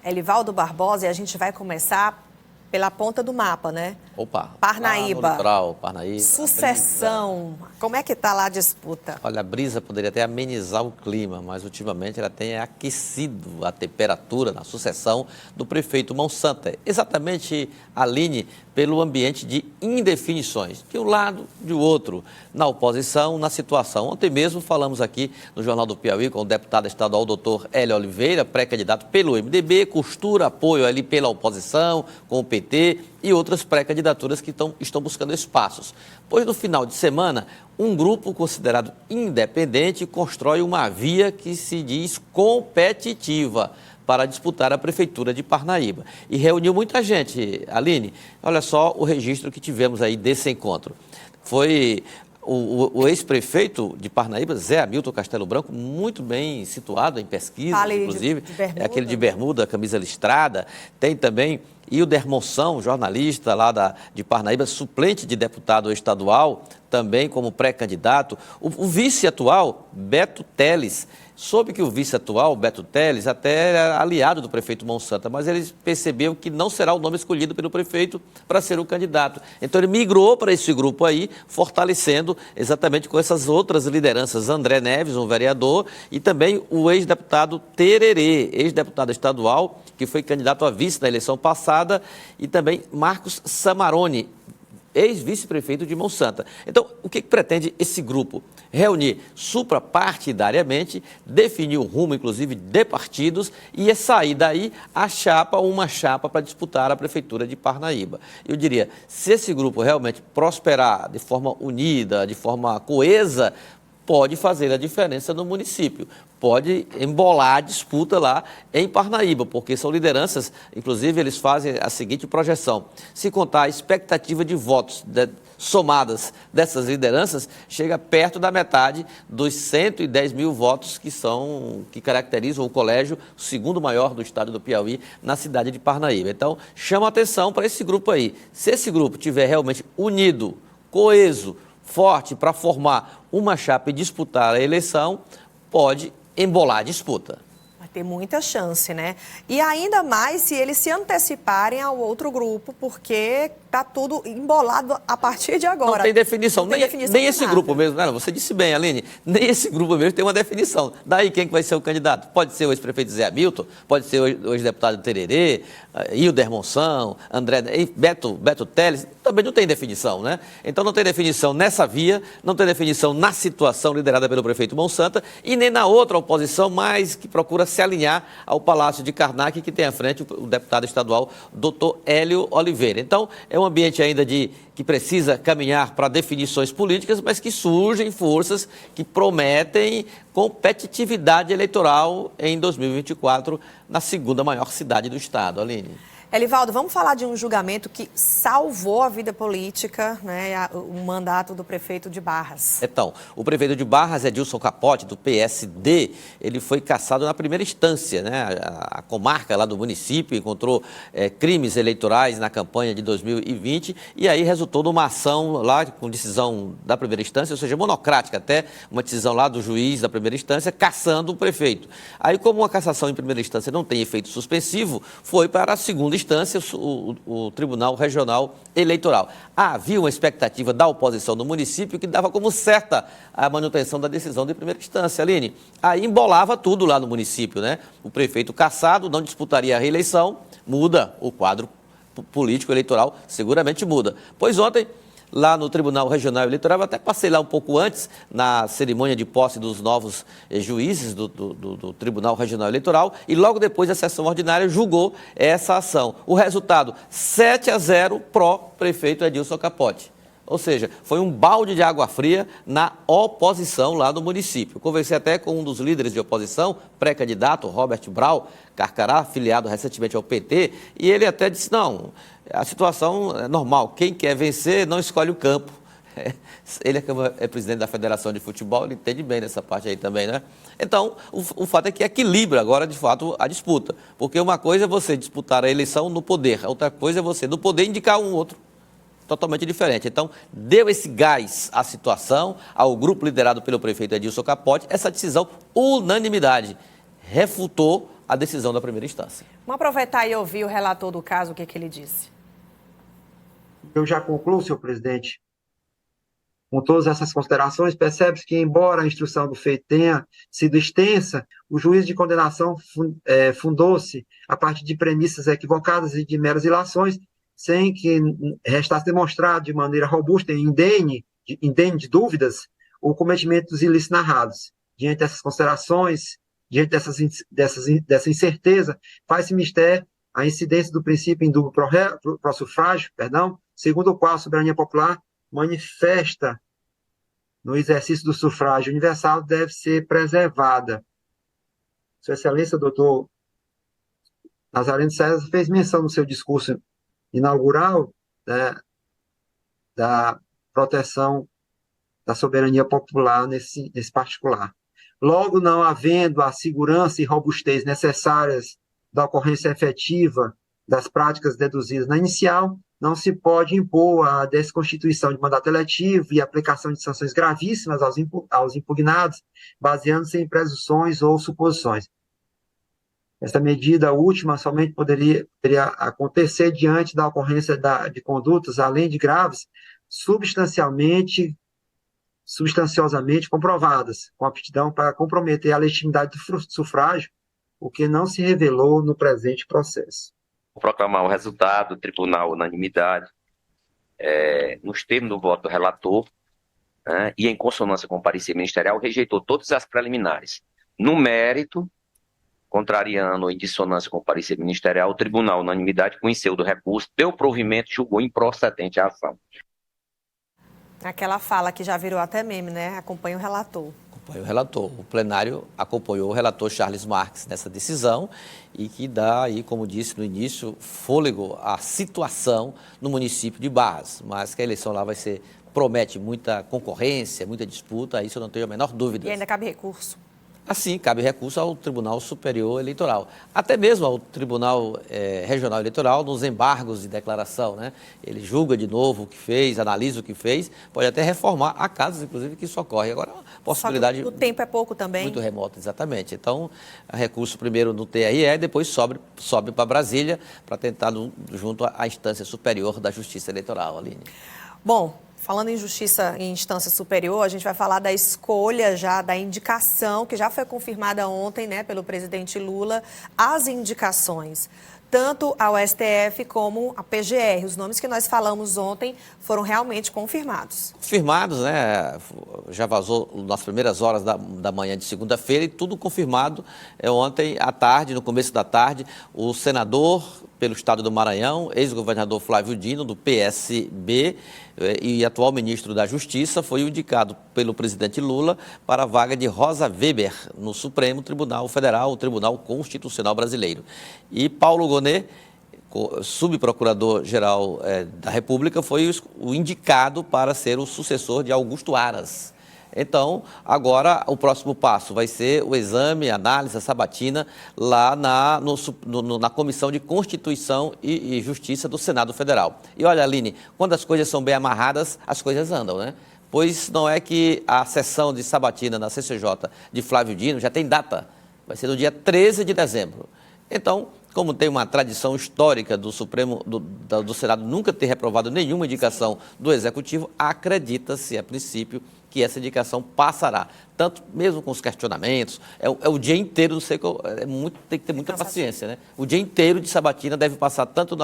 Elivaldo Barbosa, e a gente vai começar pela ponta do mapa, né? Opa! Parnaíba. Lá no litoral, Parnaíba. Sucessão. Como é que está lá a disputa? Olha, a brisa poderia até amenizar o clima, mas ultimamente ela tem aquecido a temperatura na sucessão do prefeito Mão Santa. Exatamente, Aline, pelo ambiente de indefinições, de um lado, de outro, na oposição, na situação. Ontem mesmo falamos aqui no Jornal do Piauí com o deputado estadual doutor Hélio Oliveira, pré-candidato pelo MDB, costura apoio ali pela oposição, com o PT e outras pré-candidaturas que estão buscando espaços. Pois no final de semana, um grupo considerado independente constrói uma via que se diz competitiva para disputar a Prefeitura de Parnaíba. E reuniu muita gente, Aline. Olha só o registro que tivemos aí desse encontro. Foi o ex-prefeito de Parnaíba, Zé Hamilton Castelo Branco, muito bem situado em pesquisa, inclusive. É aquele de bermuda, camisa listrada. Tem também Hilder Monção, jornalista lá de Parnaíba, suplente de deputado estadual, também como pré-candidato. O vice atual, Beto Teles. Soube que o vice atual, Beto Teles, até era aliado do prefeito Mão Santa, mas ele percebeu que não será o nome escolhido pelo prefeito para ser o candidato. Então ele migrou para esse grupo aí, fortalecendo exatamente com essas outras lideranças. André Neves, um vereador, e também o ex-deputado Tererê, ex-deputado estadual, que foi candidato a vice na eleição passada, e também Marcos Samarone, ex-vice-prefeito de Mão Santa. Então, o que pretende esse grupo? Reunir suprapartidariamente, definir o rumo, inclusive, de partidos e sair daí uma chapa para disputar a Prefeitura de Parnaíba. Eu diria, se esse grupo realmente prosperar de forma unida, de forma coesa, pode fazer a diferença no município, pode embolar a disputa lá em Parnaíba, porque são lideranças, inclusive eles fazem a seguinte projeção: se contar a expectativa de votos somadas dessas lideranças, chega perto da metade dos 110 mil votos que caracterizam o colégio, o segundo maior do estado do Piauí, na cidade de Parnaíba. Então, chama a atenção para esse grupo aí. Se esse grupo estiver realmente unido, coeso, forte para formar uma chapa e disputar a eleição, pode embolar a disputa. Vai ter muita chance, né? E ainda mais se eles se anteciparem ao outro grupo, porque está tudo embolado a partir de agora. Não tem definição. Nem esse nada. grupo mesmo. Não, você disse bem, Aline, nem esse grupo mesmo tem uma definição. Daí quem que vai ser o candidato? Pode ser o ex-prefeito Zé Hamilton, pode ser o ex-deputado Tererê, Hilder Monção, André, Beto Teles, também não tem definição, né? Então não tem definição nessa via, não tem definição na situação liderada pelo prefeito Mão Santa e nem na outra oposição, mas que procura se alinhar ao Palácio de Karnak, que tem à frente o deputado estadual, doutor Hélio Oliveira. Então, é um ambiente ainda que precisa caminhar para definições políticas, mas que surgem forças que prometem competitividade eleitoral em 2024 na segunda maior cidade do estado. Aline. Elivaldo, vamos falar de um julgamento que salvou a vida política, né, o mandato do prefeito de Barras. Então, o prefeito de Barras, Edilson Capote, do PSD, ele foi cassado na primeira instância, né? A comarca lá do município encontrou crimes eleitorais na campanha de 2020 e aí resultou numa ação lá com decisão da primeira instância, ou seja, monocrática até, uma decisão lá do juiz da primeira instância cassando o prefeito. Aí, como uma cassação em primeira instância não tem efeito suspensivo, foi para a segunda instância, o Tribunal Regional Eleitoral. Havia uma expectativa da oposição no município que dava como certa a manutenção da decisão de primeira instância, Aline. Aí embolava tudo lá no município, né? O prefeito cassado não disputaria a reeleição, muda o quadro político eleitoral, seguramente muda. Pois ontem, lá no Tribunal Regional Eleitoral, eu até passei lá um pouco antes, na cerimônia de posse dos novos juízes do Tribunal Regional Eleitoral, e logo depois a sessão ordinária julgou essa ação. O resultado, 7-0 pró-prefeito Edilson Capote. Ou seja, foi um balde de água fria na oposição lá do município. Conversei até com um dos líderes de oposição, pré-candidato, Robert Brau Carcará, filiado recentemente ao PT, e ele até disse, não, a situação é normal, quem quer vencer não escolhe o campo. Ele é presidente da Federação de Futebol, ele entende bem nessa parte aí também, né? Então, o fato é que equilibra agora, de fato, a disputa. Porque uma coisa é você disputar a eleição no poder, outra coisa é você, no poder, indicar um outro. Totalmente diferente. Então, deu esse gás à situação, ao grupo liderado pelo prefeito Edilson Capote, essa decisão, unanimidade, refutou a decisão da primeira instância. Vamos aproveitar e ouvir o relator do caso, o que ele disse. Eu já concluo, senhor presidente. Com todas essas considerações, percebe-se que, embora a instrução do feito tenha sido extensa, o juízo de condenação fundou-se a partir de premissas equivocadas e de meras ilações, sem que restasse demonstrado de maneira robusta e indene de dúvidas o cometimento dos ilícitos narrados. Diante dessas considerações, diante dessa incerteza, faz-se mister a incidência do princípio indúbio pro sufrágio, segundo o qual a soberania popular manifesta no exercício do sufrágio universal deve ser preservada. Sua Excelência, doutor Nazareno César, fez menção no seu discurso inaugural, né, da proteção da soberania popular nesse particular. Logo, não havendo a segurança e robustez necessárias da ocorrência efetiva das práticas deduzidas na inicial, não se pode impor a desconstituição de mandato eletivo e a aplicação de sanções gravíssimas aos impugnados, baseando-se em presunções ou suposições. Esta medida última somente poderia acontecer diante da ocorrência de condutas, além de graves, substanciosamente comprovadas, com aptidão para comprometer a legitimidade do sufrágio, o que não se revelou no presente processo. Vou proclamar o resultado do tribunal unanimidade, nos termos do voto do relator, né, e em consonância com o parecer ministerial, rejeitou todas as preliminares. No mérito, contrariando ou em dissonância com o parecer ministerial, o tribunal unanimidade conheceu do recurso, deu provimento e julgou improcedente a ação. Aquela fala que já virou até meme, né? Acompanha o relator. Acompanha o relator. O plenário acompanhou o relator Charles Marques nessa decisão e que dá aí, como disse no início, fôlego à situação no município de Barras. Mas que a eleição lá promete muita concorrência, muita disputa, isso eu não tenho a menor dúvida. E ainda cabe recurso. Assim, cabe recurso ao Tribunal Superior Eleitoral, até mesmo ao Tribunal Regional Eleitoral, nos embargos de declaração, né? Ele julga de novo o que fez, analisa o que fez, pode até reformar, há casos, inclusive, que isso ocorre. Agora, uma possibilidade... Só que o tempo é pouco também. Muito remota, exatamente. Então, recurso primeiro no TRE, depois sobe para Brasília, para tentar junto à instância superior da Justiça Eleitoral, Aline. Bom, falando em justiça em instância superior, a gente vai falar da escolha já, da indicação, que já foi confirmada ontem, né, pelo presidente Lula, as indicações, tanto ao STF como à PGR. Os nomes que nós falamos ontem foram realmente confirmados. Confirmados, né? Já vazou nas primeiras horas da manhã de segunda-feira e tudo confirmado ontem à tarde, no começo da tarde, o senador pelo estado do Maranhão, ex-governador Flávio Dino, do PSB, e atual ministro da Justiça, foi indicado pelo presidente Lula para a vaga de Rosa Weber no Supremo Tribunal Federal, o Tribunal Constitucional Brasileiro. E Paulo Gonet, subprocurador-geral da República, foi o indicado para ser o sucessor de Augusto Aras. Então, agora o próximo passo vai ser o exame, a análise, a sabatina lá na Comissão de Constituição e Justiça do Senado Federal. E olha, Aline, quando as coisas são bem amarradas, as coisas andam, né? Pois não é que a sessão de sabatina na CCJ de Flávio Dino já tem data, vai ser no dia 13 de dezembro. Então, como tem uma tradição histórica do Supremo, do Senado nunca ter reprovado nenhuma indicação do Executivo, acredita-se, a princípio, que essa indicação passará. Tanto mesmo com os questionamentos, é o dia inteiro, não sei, tem que ter muita paciência, né? O dia inteiro de sabatina deve passar tanto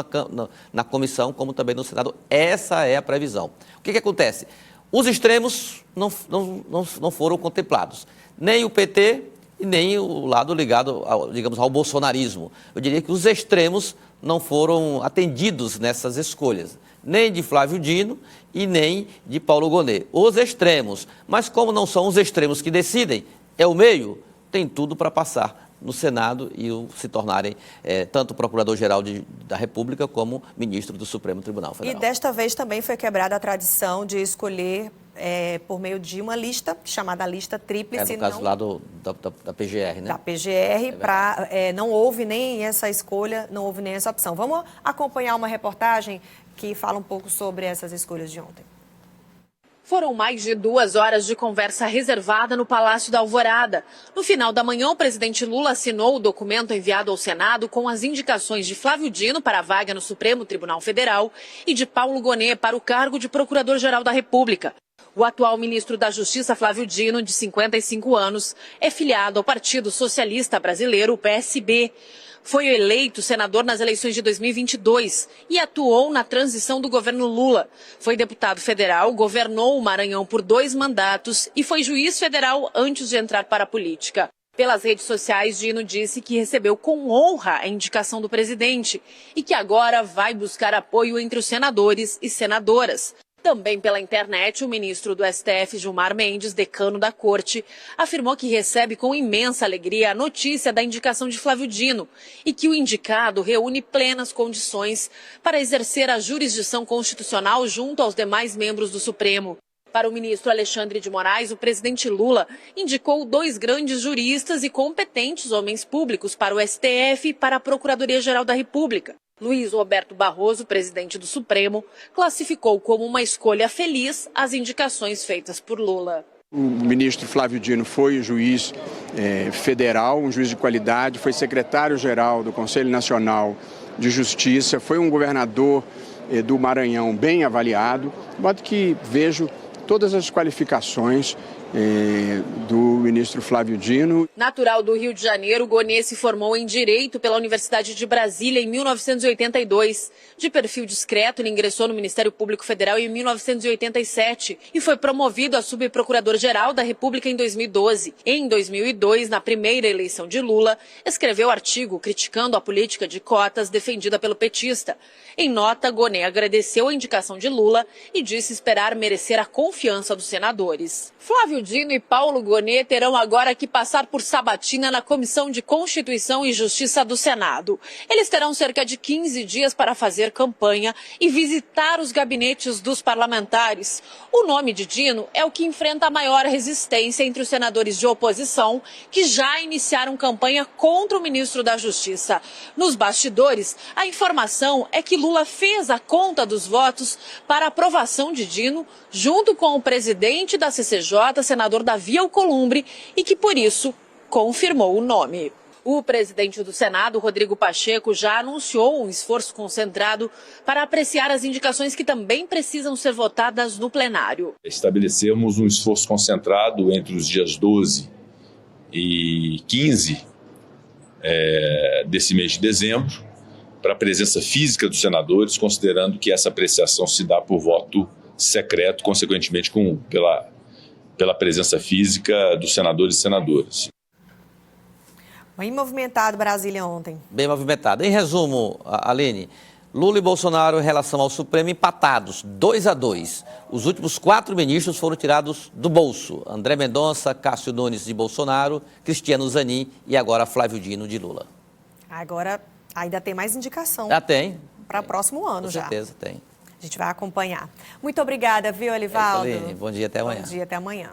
na comissão como também no Senado. Essa é a previsão. O que acontece? Os extremos não foram contemplados. Nem o PT e nem o lado ligado, digamos, ao bolsonarismo. Eu diria que os extremos não foram atendidos nessas escolhas, nem de Flávio Dino e nem de Paulo Gonet. Os extremos, mas como não são os extremos que decidem, é o meio, tem tudo para passar no Senado e se tornarem tanto Procurador-Geral da República como Ministro do Supremo Tribunal Federal. E desta vez também foi quebrada a tradição de escolher por meio de uma lista, chamada lista tríplice. No caso lá da PGR, né? Da PGR, não houve nem essa escolha, não houve nem essa opção. Vamos acompanhar uma reportagem que fala um pouco sobre essas escolhas de ontem. Foram mais de 2 horas de conversa reservada no Palácio da Alvorada. No final da manhã, o presidente Lula assinou o documento enviado ao Senado com as indicações de Flávio Dino para a vaga no Supremo Tribunal Federal e de Paulo Gonet para o cargo de Procurador-Geral da República. O atual ministro da Justiça, Flávio Dino, de 55 anos, é filiado ao Partido Socialista Brasileiro, o PSB. Foi eleito senador nas eleições de 2022 e atuou na transição do governo Lula. Foi deputado federal, governou o Maranhão por 2 mandatos e foi juiz federal antes de entrar para a política. Pelas redes sociais, Dino disse que recebeu com honra a indicação do presidente e que agora vai buscar apoio entre os senadores e senadoras. Também pela internet, o ministro do STF, Gilmar Mendes, decano da corte, afirmou que recebe com imensa alegria a notícia da indicação de Flávio Dino e que o indicado reúne plenas condições para exercer a jurisdição constitucional junto aos demais membros do Supremo. Para o ministro Alexandre de Moraes, o presidente Lula indicou 2 grandes juristas e competentes homens públicos para o STF e para a Procuradoria-Geral da República. Luiz Roberto Barroso, presidente do Supremo, classificou como uma escolha feliz as indicações feitas por Lula. O ministro Flávio Dino foi juiz federal, um juiz de qualidade, foi secretário-geral do Conselho Nacional de Justiça, foi um governador do Maranhão bem avaliado, de modo que vejo todas as qualificações do ministro Flávio Dino. Natural do Rio de Janeiro, Gonet se formou em Direito pela Universidade de Brasília em 1982. De perfil discreto, ele ingressou no Ministério Público Federal em 1987 e foi promovido a subprocurador-geral da República em 2012. Em 2002, na primeira eleição de Lula, escreveu artigo criticando a política de cotas defendida pelo petista. Em nota, Gonet agradeceu a indicação de Lula e disse esperar merecer a confiança dos senadores. Flávio Dino e Paulo Gonet terão agora que passar por sabatina na Comissão de Constituição e Justiça do Senado. Eles terão cerca de 15 dias para fazer campanha e visitar os gabinetes dos parlamentares. O nome de Dino é o que enfrenta a maior resistência entre os senadores de oposição, que já iniciaram campanha contra o ministro da Justiça. Nos bastidores, a informação é que Lula fez a conta dos votos para aprovação de Dino, junto com o presidente da CCJ, senador Davi Alcolumbre, e que, por isso, confirmou o nome. O presidente do Senado, Rodrigo Pacheco, já anunciou um esforço concentrado para apreciar as indicações que também precisam ser votadas no plenário. Estabelecemos um esforço concentrado entre os dias 12 e 15 desse mês de dezembro, para a presença física dos senadores, considerando que essa apreciação se dá por voto secreto, consequentemente pela presença física dos senadores e senadoras. Bem movimentado Brasília ontem. Bem movimentado. Em resumo, Aline, Lula e Bolsonaro em relação ao Supremo empatados, 2-2. Os últimos 4 ministros foram tirados do bolso. André Mendonça, Cássio Nunes de Bolsonaro, Cristiano Zanin e agora Flávio Dino de Lula. Agora ainda tem mais indicação. Já tem. Para o próximo ano já. Com certeza tem. A gente vai acompanhar. Muito obrigada, viu, Elivaldo? Aline, bom dia, até amanhã. Bom dia, até amanhã.